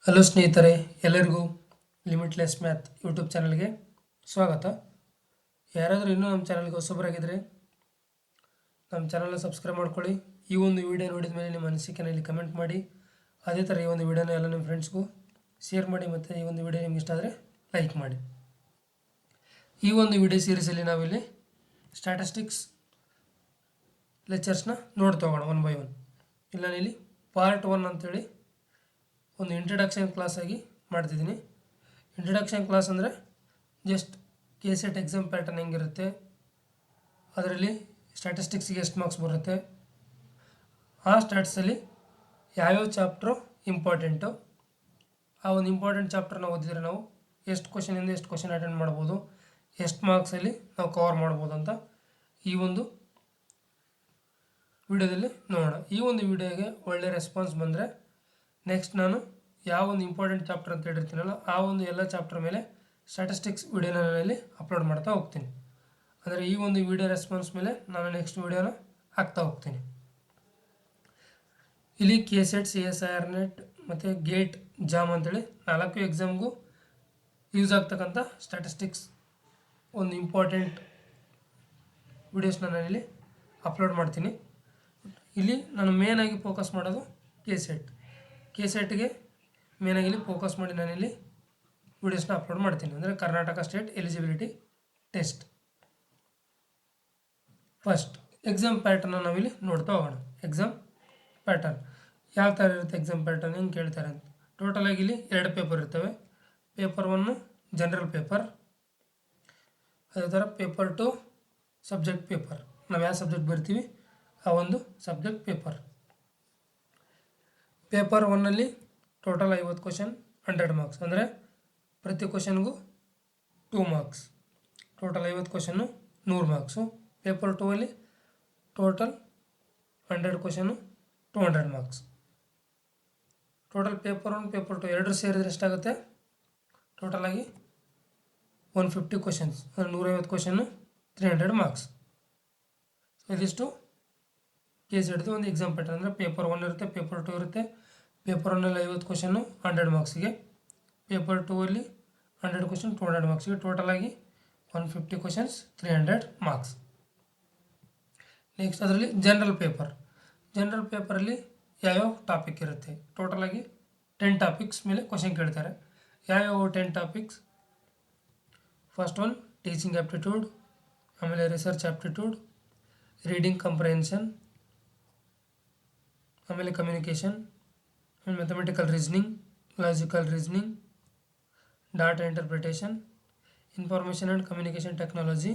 Hello ಸ್ನೇಹಿತರೆ, ಎಲ್ಲರಿಗೂ limitless math YouTube ಚಾನಲ್ಗೆ ಸ್ವಾಗತ. ಯಾರಾದರೂ ಇನ್ನೂ ನಮ್ಮ ಚಾನಲ್ಗೆ ಹೊಸಬರಾಗಿದ್ದರೆ ನಮ್ಮ ಚಾನಲ್ನ ಸಬ್ಸ್ಕ್ರೈಬ್ ಮಾಡ್ಕೊಳ್ಳಿ. ಈ ಒಂದು ವಿಡಿಯೋ ನೋಡಿದ ಮೇಲೆ ನಿಮ್ಮ ಅನಿಸಿಕೆನ ಇಲ್ಲಿ ಕಮೆಂಟ್ ಮಾಡಿ. ಅದೇ ಥರ ಈ ಒಂದು ವಿಡಿಯೋನ ಎಲ್ಲ ನಿಮ್ಮ ಫ್ರೆಂಡ್ಸ್ಗೂ ಶೇರ್ ಮಾಡಿ ಮತ್ತು ಈ ಒಂದು ವಿಡಿಯೋ ನಿಮ್ಗೆ ಇಷ್ಟ ಆದರೆ ಲೈಕ್ ಮಾಡಿ. ಈ ಒಂದು ವಿಡಿಯೋ ಸೀರೀಸಲ್ಲಿ ನಾವಿಲ್ಲಿ ಸ್ಟ್ಯಾಟಿಸ್ಟಿಕ್ಸ್ ಲೆಕ್ಚರ್ಸ್ನ ನೋಡ್ತಾ ಹೋಗೋಣ ಒನ್ ಬೈ ಒನ್. ಇಲ್ಲ ನಾನಿಲ್ಲಿ ಪಾರ್ಟ್ 1 ಅಂತೇಳಿ ಒಂದು ಇಂಟ್ರಡಕ್ಷನ್ ಕ್ಲಾಸ್ ಆಗಿ ಮಾಡ್ತಿದ್ದೀನಿ. ಇಂಟ್ರಡಕ್ಷನ್ ಕ್ಲಾಸ್ ಅಂದರೆ ಜಸ್ಟ್ KCET ಎಕ್ಸಾಮ್ ಪ್ಯಾಟರ್ನ್ ಹೆಂಗಿರುತ್ತೆ, ಅದರಲ್ಲಿ ಸ್ಟ್ಯಾಟಿಸ್ಟಿಕ್ಸಿಗೆ ಎಷ್ಟು ಮಾರ್ಕ್ಸ್ ಬರುತ್ತೆ, ಆ ಸ್ಟ್ಯಾಟ್ಸಲ್ಲಿ ಯಾವ್ಯಾವ ಚಾಪ್ಟ್ರು ಇಂಪಾರ್ಟೆಂಟು, ಆ ಒಂದು ಇಂಪಾರ್ಟೆಂಟ್ ಚಾಪ್ಟರ್ನ ಓದಿದರೆ ನಾವು ಎಷ್ಟು ಕ್ವಶನಿಂದ ಎಷ್ಟು ಕ್ವಶನ್ ಅಟೆಂಡ್ ಮಾಡ್ಬೋದು, ಎಷ್ಟು ಮಾರ್ಕ್ಸಲ್ಲಿ ನಾವು ಕವರ್ ಮಾಡ್ಬೋದು ಅಂತ ಈ ಒಂದು ವಿಡಿಯೋದಲ್ಲಿ ನೋಡೋಣ. ಈ ಒಂದು ವಿಡಿಯೋಗೆ ಒಳ್ಳೆ ರೆಸ್ಪಾನ್ಸ್ ಬಂದರೆ ನೆಕ್ಸ್ಟ್ ನಾನು ಯಾವ ಒಂದು ಇಂಪಾರ್ಟೆಂಟ್ ಚಾಪ್ಟರ್ ಅಂತ ಹೇಳಿರ್ತೀನಲ್ಲ ಆ ಒಂದು ಎಲ್ಲ ಚಾಪ್ಟರ್ ಮೇಲೆ ಸ್ಟ್ಯಾಟಿಸ್ಟಿಕ್ಸ್ ವಿಡಿಯೋನ ನಾನಲ್ಲಿ ಅಪ್ಲೋಡ್ ಮಾಡ್ತಾ ಹೋಗ್ತೀನಿ. ಅಂದರೆ ಈ ಒಂದು ವಿಡಿಯೋ ರೆಸ್ಪಾನ್ಸ್ ಮೇಲೆ ನಾನು ನೆಕ್ಸ್ಟ್ ವಿಡಿಯೋನ ಹಾಕ್ತಾ ಹೋಗ್ತೀನಿ. ಇಲ್ಲಿ KCET, CSIR ನೆಟ್ ಮತ್ತು ಗೇಟ್, ಜಾಮ್ ಅಂತೇಳಿ 4 ಎಕ್ಸಾಮ್ಗೂ ಯೂಸ್ ಆಗ್ತಕ್ಕಂಥ ಸ್ಟ್ಯಾಟಿಸ್ಟಿಕ್ಸ್ ಒಂದು ಇಂಪಾರ್ಟೆಂಟ್ ವಿಡಿಯೋಸ್ನ ನಾನಿಲ್ಲಿ ಅಪ್ಲೋಡ್ ಮಾಡ್ತೀನಿ. ಇಲ್ಲಿ ನಾನು ಮೇನಾಗಿ ಫೋಕಸ್ ಮಾಡೋದು KCETಗೆ ಮೇನಾಗಿ ಇಲ್ಲಿ ಫೋಕಸ್ ಮಾಡಿ ನಾನಿಲ್ಲಿ ವಿಡಿಯೋಸ್ನ ಅಪ್ಲೋಡ್ ಮಾಡ್ತೀನಿ. ಅಂದರೆ Karnataka state eligibility test. First exam ಪ್ಯಾಟರ್ನ ನಾವಿಲ್ಲಿ ನೋಡ್ತಾ ಹೋಗೋಣ. ಎಕ್ಸಾಮ್ ಪ್ಯಾಟರ್ನ್ ಯಾವ ಥರ ಇರುತ್ತೆ, ಎಕ್ಸಾಮ್ ಪ್ಯಾಟರ್ನ್ ಹೆಂಗೆ ಕೇಳ್ತಾರೆ ಅಂತ. ಟೋಟಲಾಗಿ ಇಲ್ಲಿ 2 ಪೇಪರ್ ಇರ್ತವೆ. ಪೇಪರ್ 1 ಜನರಲ್ ಪೇಪರ್, ಅದೇ ಥರ ಪೇಪರ್ 2 ಸಬ್ಜೆಕ್ಟ್ ಪೇಪರ್. ನಾವು ಯಾವ ಸಬ್ಜೆಕ್ಟ್ ಬರ್ತೀವಿ ಆ ಒಂದು ಸಬ್ಜೆಕ್ಟ್ ಪೇಪರ್. ಪೇಪರ್ 1ನಲ್ಲಿ ಟೋಟಲ್ 50 ಕ್ವಶನ್, 100 ಮಾರ್ಕ್ಸ್. ಅಂದರೆ ಪ್ರತಿ ಕ್ವಶನ್ಗೂ 2 marks. Total 50 question 100 marks. Paper 2ಅಲ್ಲಿ total 100 question 200 marks. Total paper 1 paper 2 ಎರಡೂ ಸೇರಿದ್ರೆ ಎಷ್ಟಾಗುತ್ತೆ, ಟೋಟಲಾಗಿ 150 ಕ್ವಶನ್ಸ್, ಅಂದರೆ 150 ಕ್ವಶನ್ನು 300 ಮಾರ್ಕ್ಸ್. ಇದಿಷ್ಟು KCETದು ಒಂದು ಎಕ್ಸಾಮ್ ಪ್ಯಾಟರ್ನ್. ಅಂದರೆ ಪೇಪರ್ 1 ಇರುತ್ತೆ, ಪೇಪರ್ 2 ಇರುತ್ತೆ. ಪೇಪರ್ 1ನಲ್ಲಿ 50 ಕ್ವಶನ್ನು 100 ಮಾರ್ಕ್ಸಿಗೆ, ಪೇಪರ್ 2ಅಲ್ಲಿ 100 ಕ್ವಶನ್ 200 ಮಾರ್ಕ್ಸಿಗೆ, ಟೋಟಲಾಗಿ 150 ಕ್ವಶನ್ಸ್ 300 ಮಾರ್ಕ್ಸ್. ನೆಕ್ಸ್ಟ್ ಅದರಲ್ಲಿ ಜನರಲ್ ಪೇಪರ್. ಜನರಲ್ ಪೇಪರಲ್ಲಿ ಯಾವ್ಯಾವ ಟಾಪಿಕ್ ಇರುತ್ತೆ, ಟೋಟಲಾಗಿ 10 ಟಾಪಿಕ್ಸ್ ಮೇಲೆ ಕ್ವಶನ್ ಕೇಳ್ತಾರೆ. ಯಾವ್ಯಾವ 10 topics, first one teaching aptitude, ಆಮೇಲೆ ರಿಸರ್ಚ್ ಆ್ಯಪ್ಟಿಟ್ಯೂಡ್, ರೀಡಿಂಗ್ ಕಂಪ್ರೆನ್ಷನ್, ಆಮೇಲೆ communication, mathematical reasoning, logical reasoning, data interpretation, information and communication technology,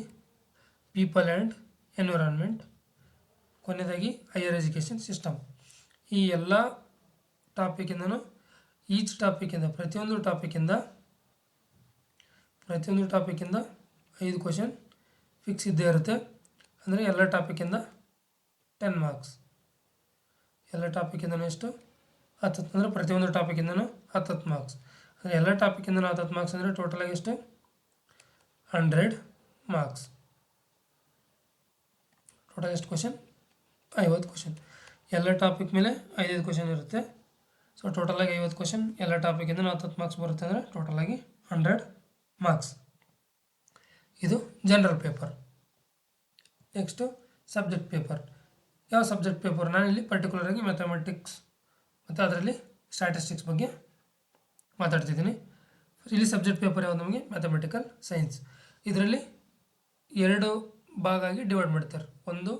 people and environment, ಕೊನೆಯದಾಗಿ ಹೈಯರ್ ಎಜುಕೇಷನ್ ಸಿಸ್ಟಮ್. ಈ ಎಲ್ಲ ಟಾಪಿಕಿಂದನೂ ಈಚ್ ಟಾಪಿಕಿಂದ ಪ್ರತಿಯೊಂದು ಟಾಪಿಕಿಂದ 5 ಕ್ವಶನ್ ಫಿಕ್ಸ್ ಇದ್ದೇ ಇರುತ್ತೆ. ಅಂದರೆ ಎಲ್ಲ ಟಾಪಿಕಿಂದ 10 ಮಾರ್ಕ್ಸ್. ಎಲ್ಲ ಟಾಪಿಕಿಂದನೂ ಎಷ್ಟು 10, ಅಂದರೆ ಪ್ರತಿಯೊಂದು ಟಾಪಿಕಿಂದನೂ 10 ಮಾರ್ಕ್ಸ್. ಅಂದರೆ ಎಲ್ಲ ಟಾಪಿಕಿಂದನೂ 10 ಮಾರ್ಕ್ಸ್ ಅಂದರೆ ಟೋಟಲಾಗಿ ಎಷ್ಟು 100 ಮಾರ್ಕ್ಸ್. ಟೋಟಲ್ ಎಷ್ಟು ಕ್ವಶನ್ 50 ಕ್ವಶನ್. ಎಲ್ಲ ಟಾಪಿಕ್ ಮೇಲೆ 5 ಕ್ವಶನ್ ಇರುತ್ತೆ. ಸೊ ಟೋಟಲಾಗಿ 50 ಕ್ವಶನ್, ಎಲ್ಲ ಟಾಪಿಕಿಂದನೂ 10 ಮಾರ್ಕ್ಸ್ ಬರುತ್ತೆ. ಅಂದರೆ ಟೋಟಲಾಗಿ 100 ಮಾರ್ಕ್ಸ್. ಇದು general paper. Next subject paper. ಯಾವ ಸಬ್ಜೆಕ್ಟ್ ಪೇಪರ್, ನಾನಿಲ್ಲಿ ಪರ್ಟಿಕ್ಯುಲರಾಗಿ ಮ್ಯಾಥಮೆಟಿಕ್ಸ್ ಮತ್ತು ಅದರಲ್ಲಿ ಸ್ಟ್ಯಾಟಿಸ್ಟಿಕ್ಸ್ ಬಗ್ಗೆ ಮಾತಾಡ್ತಿದ್ದೀನಿ. ಇಲ್ಲಿ ಸಬ್ಜೆಕ್ಟ್ ಪೇಪರ್ ಯಾವುದು ನಮಗೆ ಮ್ಯಾಥಮೆಟಿಕಲ್ ಸೈನ್ಸ್. ಇದರಲ್ಲಿ 2 ಭಾಗ ಆಗಿ ಡಿವೈಡ್ ಮಾಡ್ತಾರೆ. ಒಂದು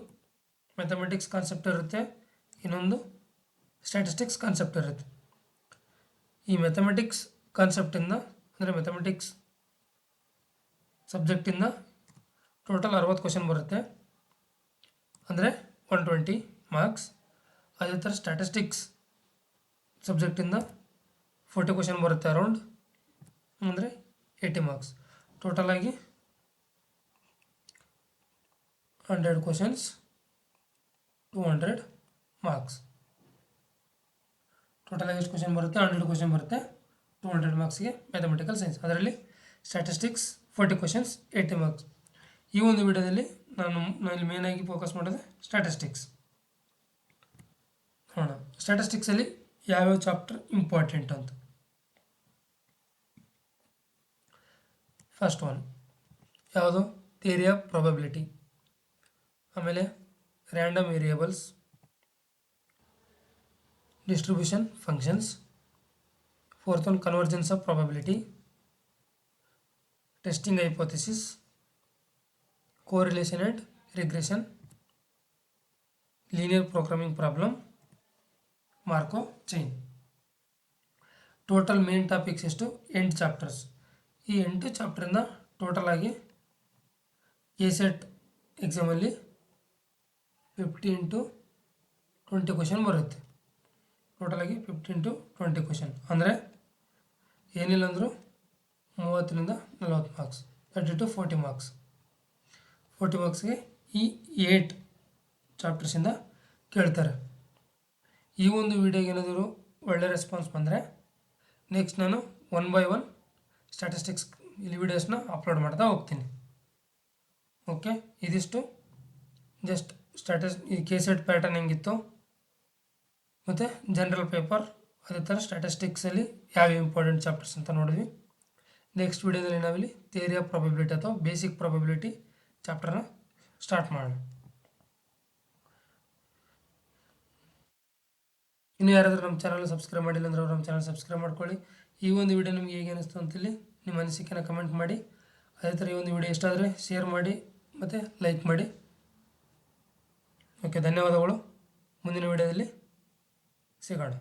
ಮ್ಯಾಥಮೆಟಿಕ್ಸ್ ಕಾನ್ಸೆಪ್ಟ್ ಇರುತ್ತೆ, ಇನ್ನೊಂದು ಸ್ಟ್ಯಾಟಿಸ್ಟಿಕ್ಸ್ ಕಾನ್ಸೆಪ್ಟ್ ಇರುತ್ತೆ. ಈ ಮ್ಯಾಥಮೆಟಿಕ್ಸ್ ಕಾನ್ಸೆಪ್ಟಿಂದ ಅಂದರೆ ಮ್ಯಾಥಮೆಟಿಕ್ಸ್ ಸಬ್ಜೆಕ್ಟಿಂದ ಟೋಟಲ್ 60 ಕ್ವಶನ್ ಬರುತ್ತೆ, ಅಂದರೆ 120 ಮಾರ್ಕ್ಸ್. ಅದೇ ಥರ ಸ್ಟ್ಯಾಟಿಸ್ಟಿಕ್ಸ್ ಸಬ್ಜೆಕ್ಟಿಂದ 40 ಕ್ವಶನ್ ಬರುತ್ತೆ ಅರೌಂಡ್, ಅಂದರೆ 80 ಮಾರ್ಕ್ಸ್. ಟೋಟಲಾಗಿ 100 ಕ್ವಶನ್ಸ್ 200 ಮಾರ್ಕ್ಸ್. ಟೋಟಲಾಗಿ ಎಷ್ಟು ಕ್ವಶನ್ ಬರುತ್ತೆ, 100 ಕ್ವಶನ್ ಬರುತ್ತೆ 200 ಮಾರ್ಕ್ಸ್ಗೆ ಮ್ಯಾಥಮೆಟಿಕಲ್ ಸೈನ್ಸ್. ಅದರಲ್ಲಿ ಸ್ಟ್ಯಾಟಿಸ್ಟಿಕ್ಸ್ 40 ಕ್ವಶನ್ಸ್ 80 ಮಾರ್ಕ್ಸ್. ಈ ಒಂದು ವಿಡಿಯೋದಲ್ಲಿ ನಾನು ಮೇನಾಗಿ ಫೋಕಸ್ ಮಾಡೋದು ಸ್ಟ್ಯಾಟಿಸ್ಟಿಕ್ಸ್. ನೋಡೋಣ ಸ್ಟ್ಯಾಟಿಸ್ಟಿಕ್ಸಲ್ಲಿ ಯಾವ್ಯಾವ ಚಾಪ್ಟರ್ ಇಂಪಾರ್ಟೆಂಟ್ ಅಂತ. ಫಸ್ಟ್ ಒನ್ ಯಾವುದು ಥಿಯರಿ ಆಫ್ ಪ್ರಾಬಬಿಲಿಟಿ, ಆಮೇಲೆ random variables, distribution functions, fourth one convergence of probability, testing hypothesis, correlation and regression, linear programming problem, Marco chain. Total main topics ಎಷ್ಟು 8 chapters. ಈ 8 ಚಾಪ್ಟರಿಂದ total ಆಗಿ KSET ಎಕ್ಸಾಮಲ್ಲಿ 50 into 20 question ಬರುತ್ತೆ. ಟೋಟಲಾಗಿ 50 into 20 question ಅಂದರೆ ಏನಿಲ್ಲ ಅಂದರೂ 30ರಿಂದ 40 marks, 30 to 40 marks. 40 ಮಾರ್ಕ್ಸ್ಗೆ ಈ 8 ಚಾಪ್ಟರ್ಸಿಂದ ಕೇಳ್ತಾರೆ. ಈ ಒಂದು ವಿಡಿಯೋಗೆ ಏನಾದರೂ ಒಳ್ಳೆ ರೆಸ್ಪಾನ್ಸ್ ಬಂದರೆ ನೆಕ್ಸ್ಟ್ ನಾನು 1 ಬೈ 1 ಸ್ಟ್ಯಾಟಿಸ್ಟಿಕ್ಸ್ ಇಲ್ಲಿ ವೀಡಿಯೋಸ್ನ ಅಪ್ಲೋಡ್ ಮಾಡ್ತಾ ಹೋಗ್ತೀನಿ. ಓಕೆ, ಇದಿಷ್ಟು ಜಸ್ಟ್ ಈ ಕೆಸೆಟ್ ಪ್ಯಾಟರ್ನ್ ಹೆಂಗಿತ್ತು ಮತ್ತು ಜನರಲ್ ಪೇಪರ್ ಅದೇ ಥರ ಸ್ಟ್ಯಾಟಿಸ್ಟಿಕ್ಸಲ್ಲಿ ಯಾವ ಇಂಪಾರ್ಟೆಂಟ್ ಚಾಪ್ಟರ್ಸ್ ಅಂತ ನೋಡಿದ್ವಿ. ನೆಕ್ಸ್ಟ್ ವೀಡಿಯೋದಲ್ಲಿ ನಾವಿಲ್ಲಿ ಥಿಯರಿ ಆಫ್ ಪ್ರಾಬಬಿಲಿಟಿ ಅಥವಾ ಬೇಸಿಕ್ ಪ್ರಾಬಬಿಲಿಟಿ ಚಾಪ್ಟರ್ನ ಸ್ಟಾರ್ಟ್ ಮಾಡೋಣ. ಇನ್ನು ಯಾರಾದರೂ ನಮ್ಮ ಚಾನಲ್ ಸಬ್ಸ್ಕ್ರೈಬ್ ಮಾಡಿಲ್ಲ ಅಂದರೆ ಅವ್ರು ನಮ್ಮ ಚಾನಲ್ ಸಬ್ಸ್ಕ್ರೈಬ್ ಮಾಡ್ಕೊಳ್ಳಿ. ಈ ಒಂದು ವಿಡಿಯೋ ನಿಮಗೆ ಹೇಗೆ ಅನಿಸ್ತು ಅಂತೇಳಿ ನಿಮ್ಮ ಅನಿಸಿಕೆನ ಕಮೆಂಟ್ ಮಾಡಿ. ಅದೇ ಥರ ಈ ಒಂದು ವಿಡಿಯೋ ಇಷ್ಟ ಆದರೆ ಶೇರ್ ಮಾಡಿ ಮತ್ತು ಲೈಕ್ ಮಾಡಿ. ಓಕೆ, ಧನ್ಯವಾದಗಳು. ಮುಂದಿನ ವಿಡಿಯೋದಲ್ಲಿ ಸಿಗೋಣ.